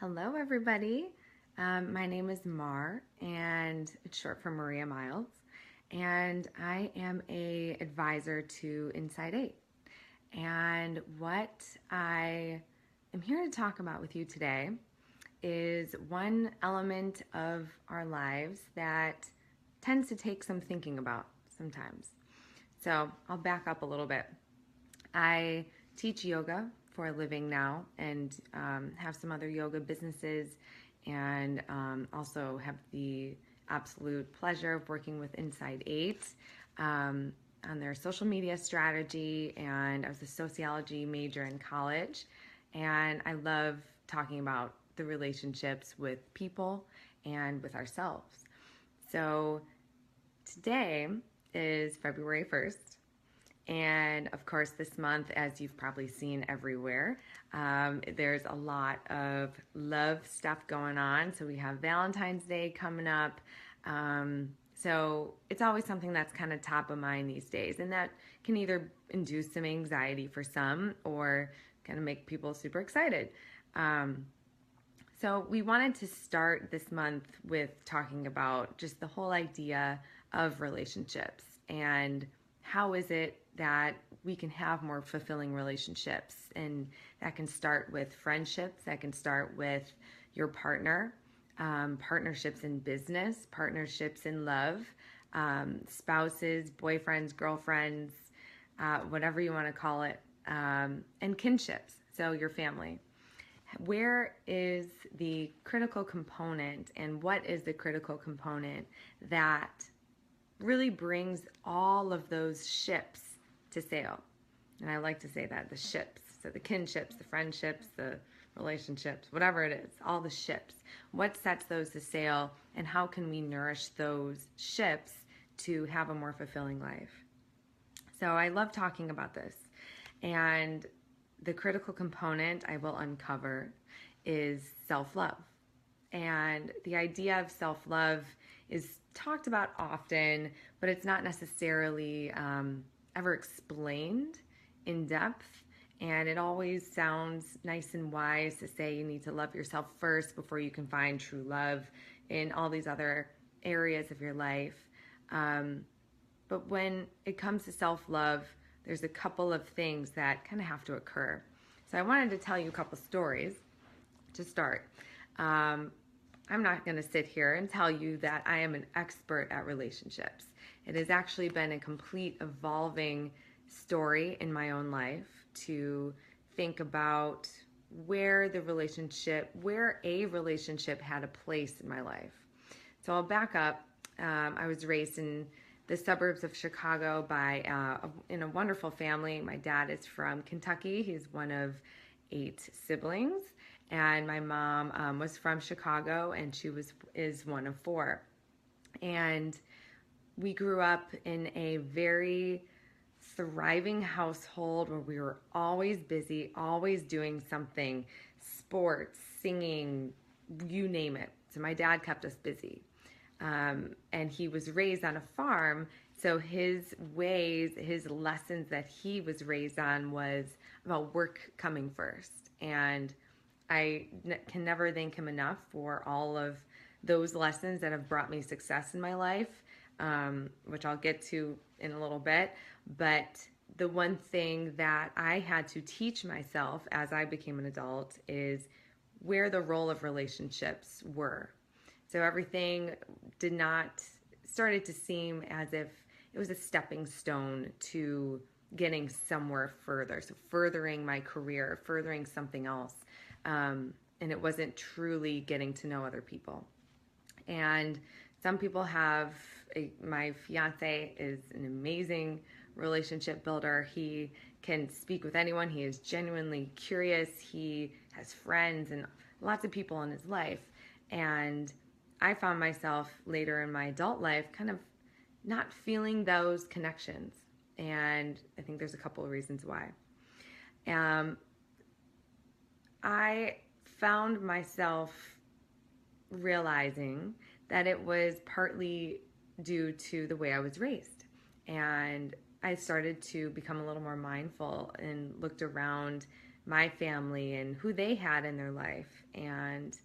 Hello, everybody. My name is Mar, and it's short for Maria Miles, and I am a advisor to Inside Eight. And what I am here to talk about with you today is one element of our lives that tends to take some thinking about sometimes. So I'll back up a little bit. I teach yoga for a living now and have some other yoga businesses and also have the absolute pleasure of working with Inside Eight on their social media strategy. And I was a sociology major in college, and I love talking about the relationships with people and with ourselves. So today is February 1st, and of course, this month, as you've probably seen everywhere, there's a lot of love stuff going on. So we have Valentine's Day coming up. So it's always something that's kind of top of mind these days. And that can either induce some anxiety for some or kind of make people super excited. So we wanted to start this month with talking about just the whole idea of relationships and how is it that we can have more fulfilling relationships. And that can start with friendships, that can start with your partner, partnerships in business, partnerships in love, spouses, boyfriends, girlfriends, whatever you want to call it, and kinships, so your family. Where is the critical component, and what is the critical component that really brings all of those ships to sail? And I like to say that, the ships. So the kinships, the friendships, the relationships, whatever it is, all the ships. What sets those to sail, and how can we nourish those ships to have a more fulfilling life? So I love talking about this. And the critical component I will uncover is self-love. And the idea of self-love is talked about often, but it's not necessarily ever explained in depth. And it always sounds nice and wise to say you need to love yourself first before you can find true love in all these other areas of your life. But when it comes to self-love, there's a couple of things that kind of have to occur. So I wanted to tell you a couple stories to start. I'm not going to sit here and tell you that I am an expert at relationships. It has actually been a complete evolving story in my own life to think about where a relationship had a place in my life. So I'll back up. I was raised in the suburbs of Chicago in a wonderful family. My dad is from Kentucky. He's one of 8 siblings, and my mom was from Chicago, and she is one of 4. And we grew up in a very thriving household where we were always busy, always doing something, sports, singing, you name it. So my dad kept us busy. And he was raised on a farm, so his ways, his lessons that he was raised on was about work coming first. And can never thank him enough for all of those lessons that have brought me success in my life, which I'll get to in a little bit. But the one thing that I had to teach myself as I became an adult is where the role of relationships were. So everything started to seem as if it was a stepping stone to getting somewhere further. So furthering my career, furthering something else. And it wasn't truly getting to know other people. And some people my fiance is an amazing relationship builder. He can speak with anyone. He is genuinely curious. He has friends and lots of people in his life. And I found myself later in my adult life kind of not feeling those connections. And I think there's a couple of reasons why. I found myself realizing that it was partly due to the way I was raised. And I started to become a little more mindful and looked around my family and who they had in their life and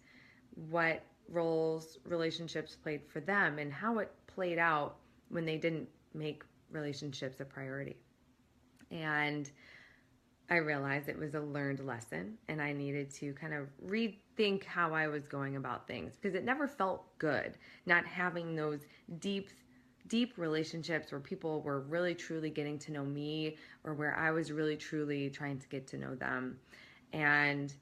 what roles relationships played for them and how it played out when they didn't make relationships a priority. And I realized it was a learned lesson and I needed to kind of rethink how I was going about things because it never felt good not having those deep relationships where people were really truly getting to know me or where I was really truly trying to get to know them. And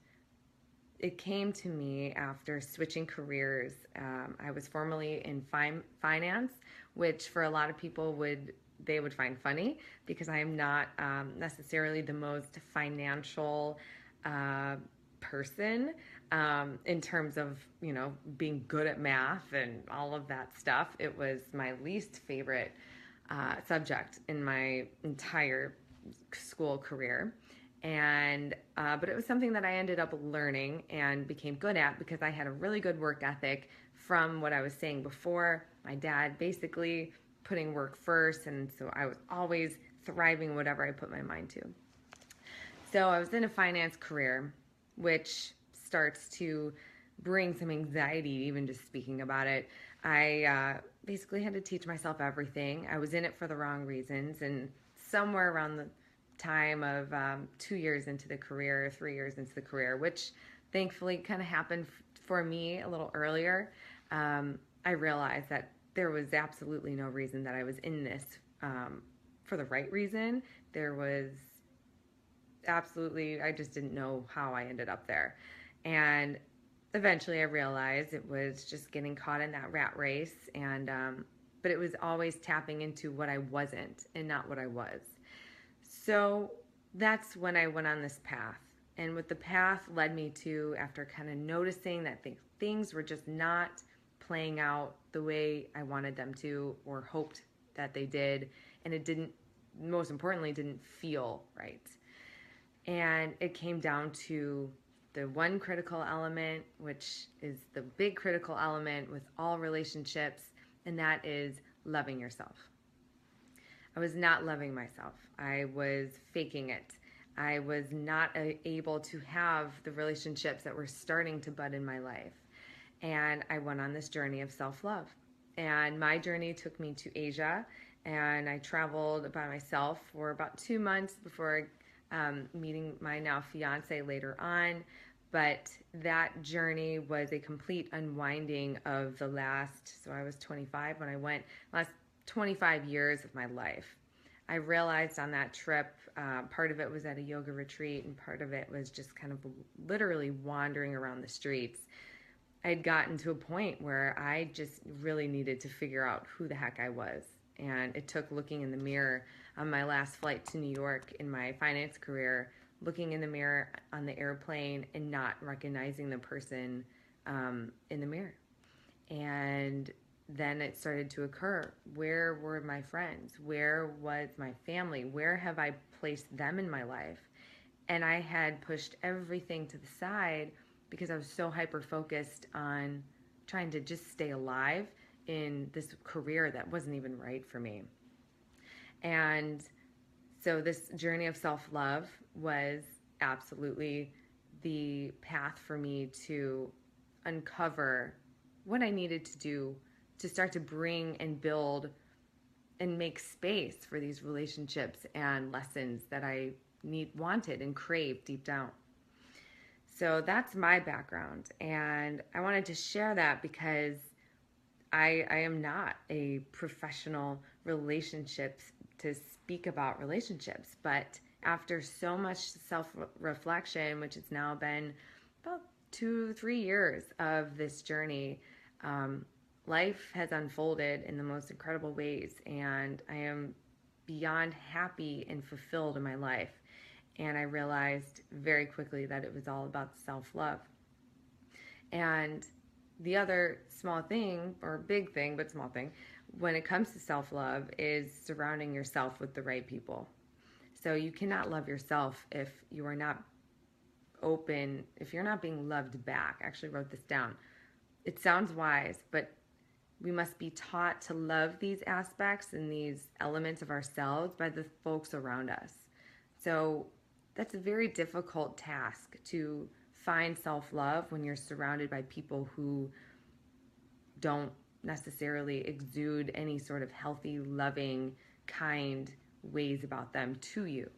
it came to me after switching careers. I was formerly in finance, which for a lot of people they would find funny because I am not necessarily the most financial person in terms of being good at math and all of that stuff. It was my least favorite subject in my entire school career. And but it was something that I ended up learning and became good at because I had a really good work ethic from what I was saying before. My dad basically putting work first, and so I was always thriving whatever I put my mind to. So I was in a finance career, which starts to bring some anxiety even just speaking about it. I basically had to teach myself everything. I was in it for the wrong reasons, and somewhere around the time of 2 years into the career, 3 years into the career, which thankfully kind of happened for me a little earlier, I realized that there was absolutely no reason that I was in this for the right reason. There was absolutely, I just didn't know how I ended up there. And eventually I realized it was just getting caught in that rat race. And, but it was always tapping into what I wasn't and not what I was. So that's when I went on this path. And what the path led me to, after kind of noticing that things were just not playing out the way I wanted them to or hoped that they did, and it didn't, most importantly, didn't feel right. And it came down to the one critical element, which is the big critical element with all relationships, and that is loving yourself. I was not loving myself. I was faking it. I was not able to have the relationships that were starting to bud in my life. And I went on this journey of self-love. And my journey took me to Asia, and I traveled by myself for about 2 months before meeting my now fiance later on. But that journey was a complete unwinding of the last, so I was 25 when I went, last 25 years of my life. I realized on that trip, part of it was at a yoga retreat and part of it was just kind of literally wandering around the streets. I had gotten to a point where I just really needed to figure out who the heck I was. And it took looking in the mirror on my last flight to New York in my finance career, looking in the mirror on the airplane and not recognizing the person in the mirror. And then it started to occur. Where were my friends? Where was my family? Where have I placed them in my life? And I had pushed everything to the side because I was so hyper-focused on trying to just stay alive in this career that wasn't even right for me. And so this journey of self-love was absolutely the path for me to uncover what I needed to do to start to bring and build and make space for these relationships and lessons that I wanted and craved deep down. So that's my background, and I wanted to share that because I am not a professional relationships to speak about relationships, but after so much self-reflection, which has now been about 2-3 years of this journey, life has unfolded in the most incredible ways, and I am beyond happy and fulfilled in my life. And I realized very quickly that it was all about self-love. And the other small thing, or big thing, but small thing, when it comes to self-love is surrounding yourself with the right people. So you cannot love yourself if you are not open, if you're not being loved back. I actually wrote this down. It sounds wise, but we must be taught to love these aspects and these elements of ourselves by the folks around us. So that's a very difficult task to find self-love when you're surrounded by people who don't necessarily exude any sort of healthy, loving, kind ways about them to you.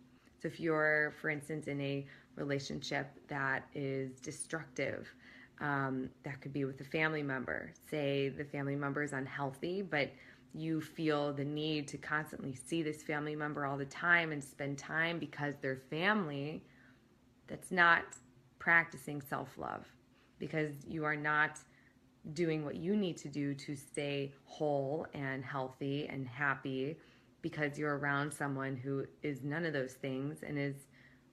So if you're, for instance, in a relationship that is destructive, that could be with a family member. Say the family member is unhealthy, but you feel the need to constantly see this family member all the time and spend time because they're family. That's not practicing self love, because you are not doing what you need to do to stay whole and healthy and happy, because you're around someone who is none of those things and is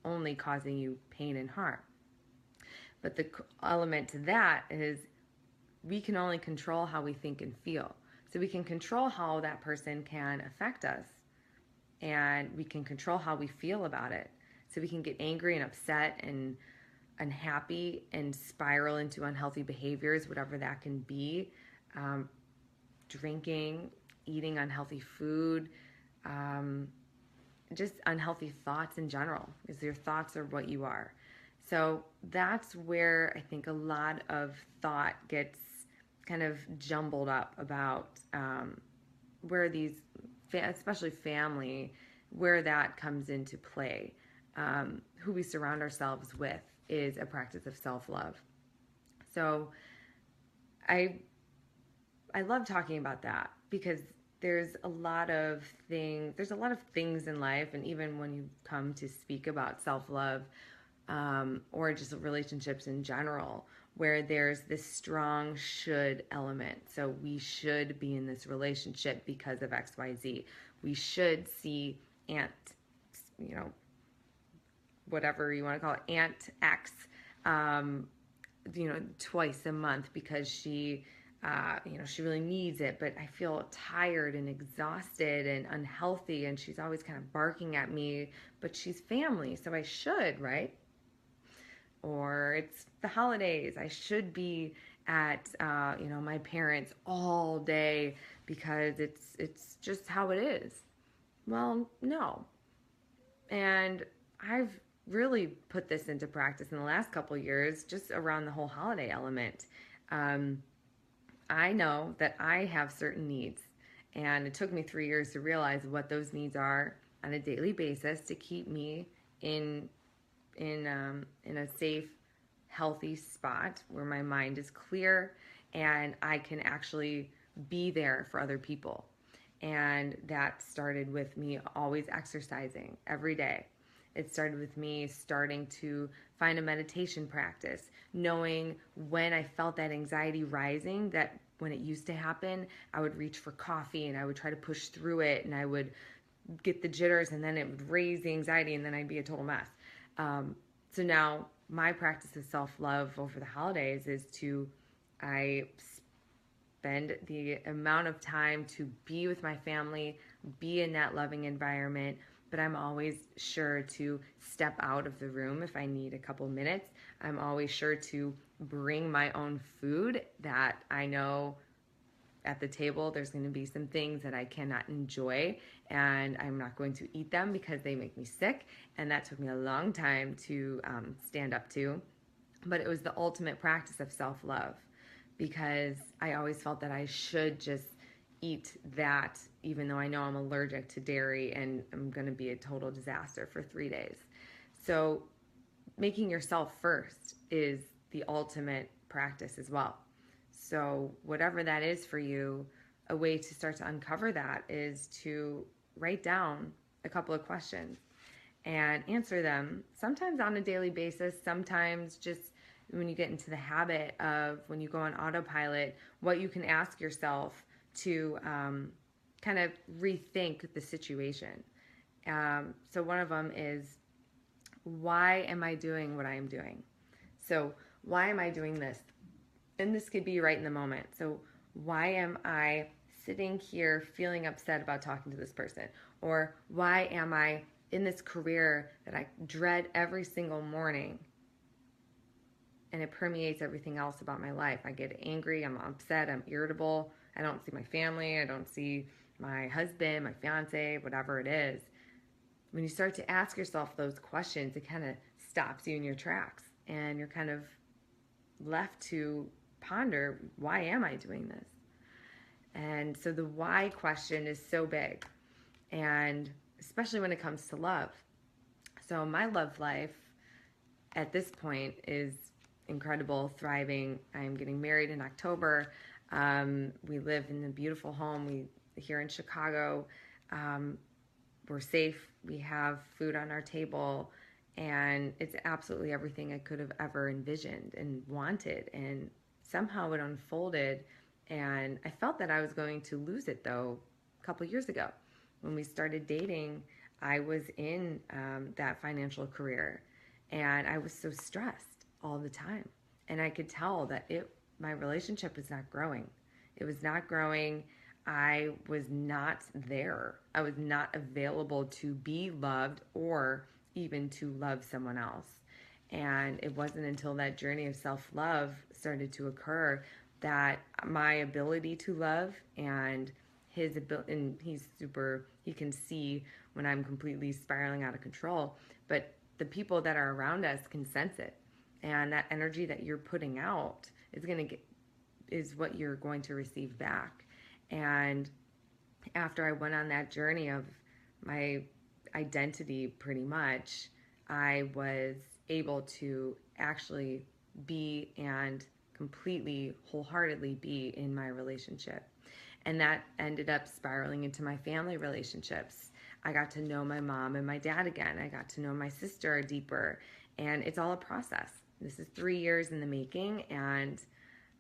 only causing you pain and harm. But the element to that is we can only control how we think and feel. So we can control how that person can affect us, and we can control how we feel about it. So we can get angry and upset and unhappy and spiral into unhealthy behaviors, whatever that can be. Drinking, eating unhealthy food, just unhealthy thoughts in general, because your thoughts are what you are. So that's where I think a lot of thought gets kind of jumbled up about where these, especially family, where that comes into play. Who we surround ourselves with is a practice of self-love. So I love talking about that, because there's a lot of things in life, and even when you come to speak about self-love, or just relationships in general, where there's this strong should element. So we should be in this relationship because of XYZ. We should see Aunt, whatever you want to call it, Aunt X, twice a month because she really needs it, but I feel tired and exhausted and unhealthy, and she's always kind of barking at me, but she's family, so I should, right? Or it's the holidays, I should be at my parents all day because it's just how it is. Well, no. And I've really put this into practice in the last couple of years, just around the whole holiday element. I know that I have certain needs, and it took me 3 years to realize what those needs are on a daily basis to keep me in a safe, healthy spot where my mind is clear and I can actually be there for other people. And that started with me always exercising every day. It started with me starting to find a meditation practice, knowing when I felt that anxiety rising, that when it used to happen, I would reach for coffee and I would try to push through it, and I would get the jitters, and then it would raise the anxiety, and then I'd be a total mess. So now my practice of self-love over the holidays is I spend the amount of time to be with my family, be in that loving environment, but I'm always sure to step out of the room if I need a couple minutes. I'm always sure to bring my own food, that I know at the table there's going to be some things that I cannot enjoy, and I'm not going to eat them because they make me sick, and that took me a long time to stand up to. But it was the ultimate practice of self-love, because I always felt that I should just eat that, even though I know I'm allergic to dairy and I'm going to be a total disaster for 3 days. So making yourself first is the ultimate practice as well. So whatever that is for you, a way to start to uncover that is to write down a couple of questions and answer them, sometimes on a daily basis, sometimes just when you get into the habit of, when you go on autopilot, what you can ask yourself to kind of rethink the situation. So one of them is, why am I doing what I am doing? So why am I doing this? And this could be right in the moment. So why am I sitting here feeling upset about talking to this person? Or why am I in this career that I dread every single morning, and it permeates everything else about my life? I get angry, I'm upset, I'm irritable, I don't see my family, I don't see my husband, my fiance, whatever it is. when you start to ask yourself those questions, it kind of stops you in your tracks, and you're kind of left to ponder, why am I doing this? And so the why question is so big, and especially when it comes to love. So my love life at this point is incredible, thriving. I'm getting married in October. We live in a beautiful home. We here in Chicago. We're safe. We have food on our table, and it's absolutely everything I could have ever envisioned and wanted. And somehow it unfolded, and I felt that I was going to lose it though a couple years ago. When we started dating, I was in that financial career, and I was so stressed all the time. And I could tell that my relationship was not growing. It was not growing. I was not there. I was not available to be loved or even to love someone else. And it wasn't until that journey of self-love started to occur that my ability to love and his ability, and he can see when I'm completely spiraling out of control, but the people that are around us can sense it. And that energy that you're putting out is what you're going to receive back. And after I went on that journey of my identity, pretty much, I was able to actually be and completely, wholeheartedly be in my relationship. And that ended up spiraling into my family relationships. I got to know my mom and my dad again. I got to know my sister deeper. And it's all a process. This is 3 years in the making, and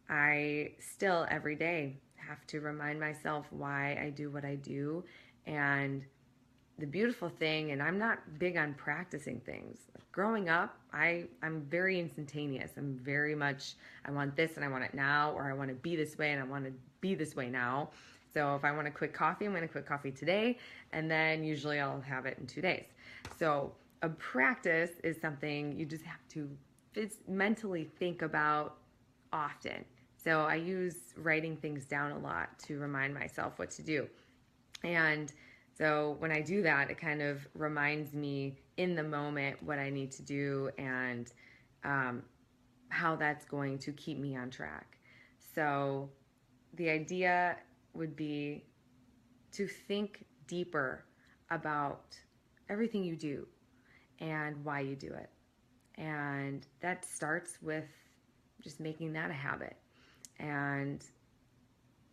I still every day have to remind myself why I do what I do. And the beautiful thing, and I'm not big on practicing things. Growing up, I'm very instantaneous. I'm very much, I want this and I want it now, or I want to be this way and I want to be this way now. So if I want to quit coffee, I'm going to quit coffee today, and then usually I'll have it in 2 days. So a practice is something you just have to mentally think about often. So I use writing things down a lot to remind myself what to do. And so when I do that, it kind of reminds me in the moment what I need to do, and how that's going to keep me on track. So the idea would be to think deeper about everything you do and why you do it. And that starts with just making that a habit. And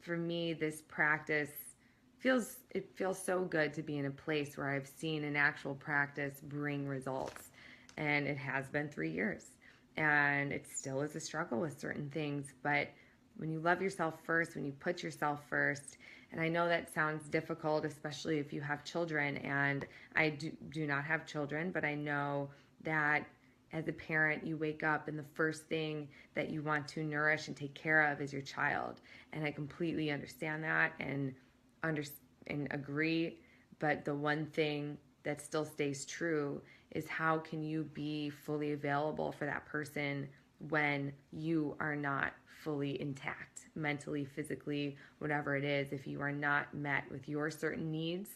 for me, this practice feels so good to be in a place where I've seen an actual practice bring results. And it has been 3 years. And it still is a struggle with certain things. But when you love yourself first, when you put yourself first, and I know that sounds difficult, especially if you have children. And I do not have children, but I know that as a parent, you wake up and the first thing that you want to nourish and take care of is your child. And I completely understand that and agree. But the one thing that still stays true is, how can you be fully available for that person when you are not fully intact, mentally, physically, whatever it is, if you are not met with your certain needs.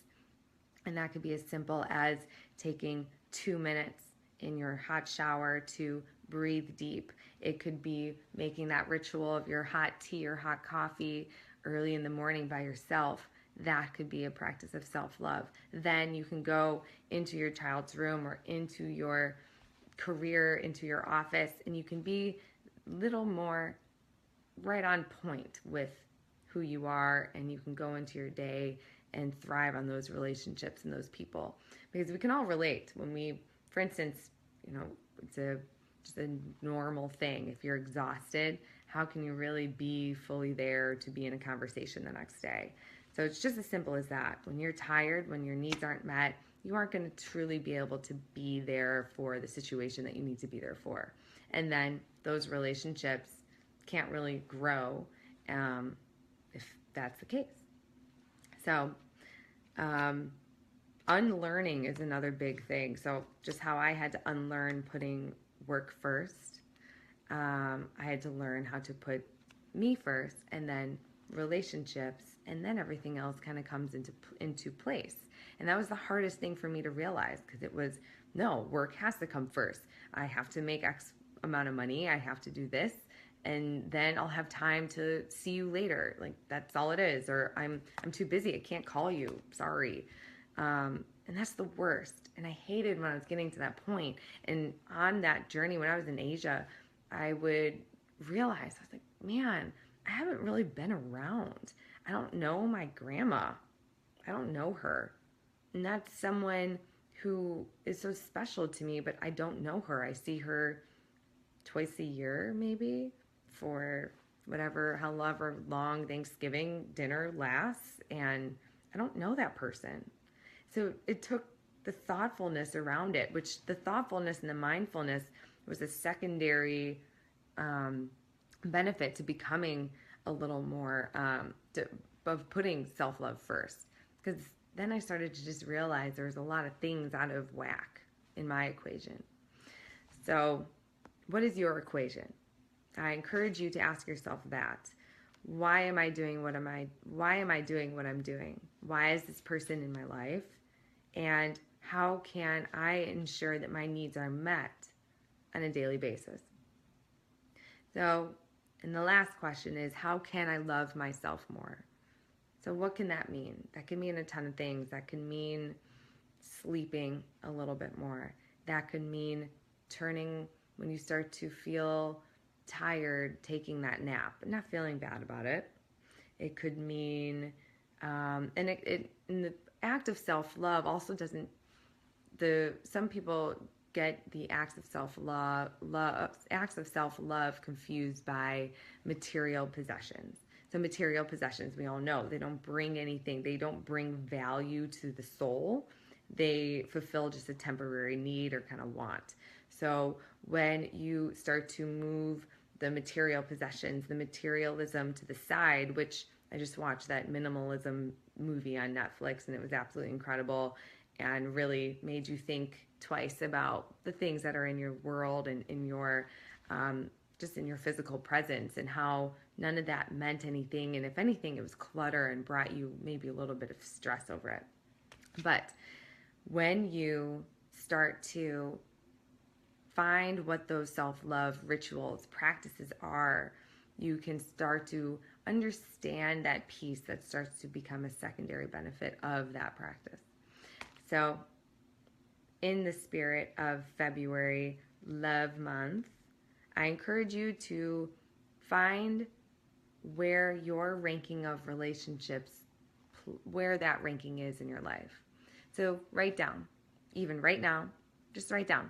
And that could be as simple as taking 2 minutes in your hot shower to breathe deep. It could be making that ritual of your hot tea or hot coffee early in the morning by yourself. That could be a practice of self-love. Then you can go into your child's room or into your career, into your office, and you can be a little more right on point with who you are, and you can go into your day and thrive on those relationships and those people. Because we can all relate when we, for instance, it's just a normal thing. If you're exhausted, how can you really be fully there to be in a conversation the next day? So it's just as simple as that. When you're tired, when your needs aren't met, you aren't going to truly be able to be there for the situation that you need to be there for. And then those relationships can't really grow if that's the case. So unlearning is another big thing. So just how I had to unlearn putting work first, I had to learn how to put me first, and then relationships, and then everything else kind of comes into place. And that was the hardest thing for me to realize, because it was, no, work has to come first. I have to make X amount of money. I have to do this. And then I'll have time to see you later. Like, that's all it is. Or I'm too busy. I can't call you. Sorry. And that's the worst. And I hated when I was getting to that point. And on that journey, when I was in Asia, I would realize, I was like, man, I haven't really been around. I don't know my grandma. I don't know her. And that's someone who is so special to me, but I don't know her. I see her twice a year, maybe, for whatever, however long Thanksgiving dinner lasts. And I don't know that person. So it took the thoughtfulness around it, which the thoughtfulness and the mindfulness was a secondary benefit to becoming a little more, of putting self-love first. Because then I started to just realize there was a lot of things out of whack in my equation. So what is your equation? I encourage you to ask yourself that. Why am I doing what I'm doing? Why is this person in my life? And how can I ensure that my needs are met on a daily basis? So, and the last question is, how can I love myself more? So what can that mean? That can mean a ton of things. That can mean sleeping a little bit more. That could mean turning, when you start to feel tired, taking that nap and not feeling bad about it. It could mean, and the act of self-love also doesn't, some people get the acts of self-love confused by material possessions. So material possessions, we all know, they don't bring anything. They don't bring value to the soul. They fulfill just a temporary need or kind of want. So when you start to move the material possessions, the materialism to the side, which I just watched that minimalism movie on Netflix, and it was absolutely incredible and really made you think twice about the things that are in your world and in your just in your physical presence, and how none of that meant anything. And if anything, it was clutter and brought you maybe a little bit of stress over it. But when you start to find what those self-love rituals, practices are, you can start to understand that piece that starts to become a secondary benefit of that practice. So in the spirit of February Love Month, I encourage you to find where your ranking of relationships, where that ranking is in your life. So write down, even right now, just write down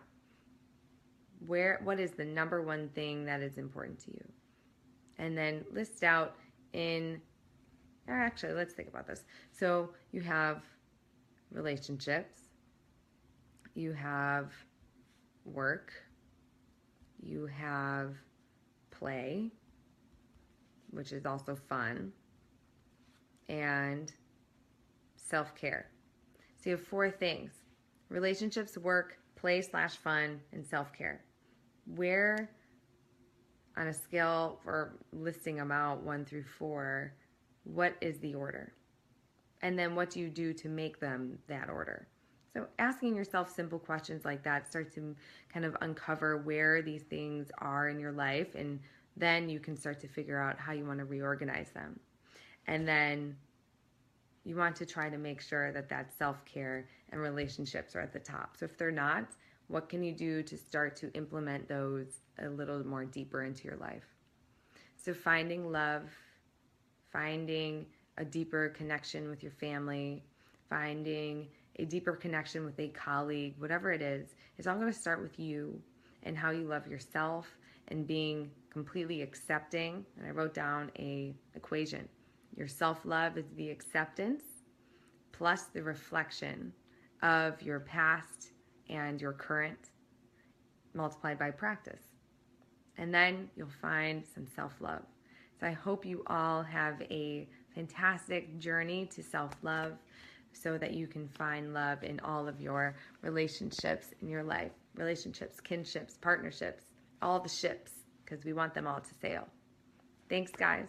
what is the number one thing that is important to you. And then list out actually, let's think about this. So you have relationships, you have work, you have play, which is also fun, and self-care. So you have 4 things: relationships, work, play/fun, and self-care. Where, on a scale for listing them out 1 through 4, what is the order? And then what do you do to make them that order? So asking yourself simple questions like that starts to kind of uncover where these things are in your life, and then you can start to figure out how you want to reorganize them. And then you want to try to make sure that self-care and relationships are at the top. So if they're not, what can you do to start to implement those a little more deeper into your life? So finding love, finding a deeper connection with your family, finding a deeper connection with a colleague, whatever it is, it's all going to start with you and how you love yourself and being completely accepting. And I wrote down an equation. Your self-love is the acceptance plus the reflection of your past and your current multiplied by practice. And then you'll find some self-love. So I hope you all have a fantastic journey to self-love so that you can find love in all of your relationships in your life. Relationships, kinships, partnerships, all the ships, because we want them all to sail. Thanks, guys.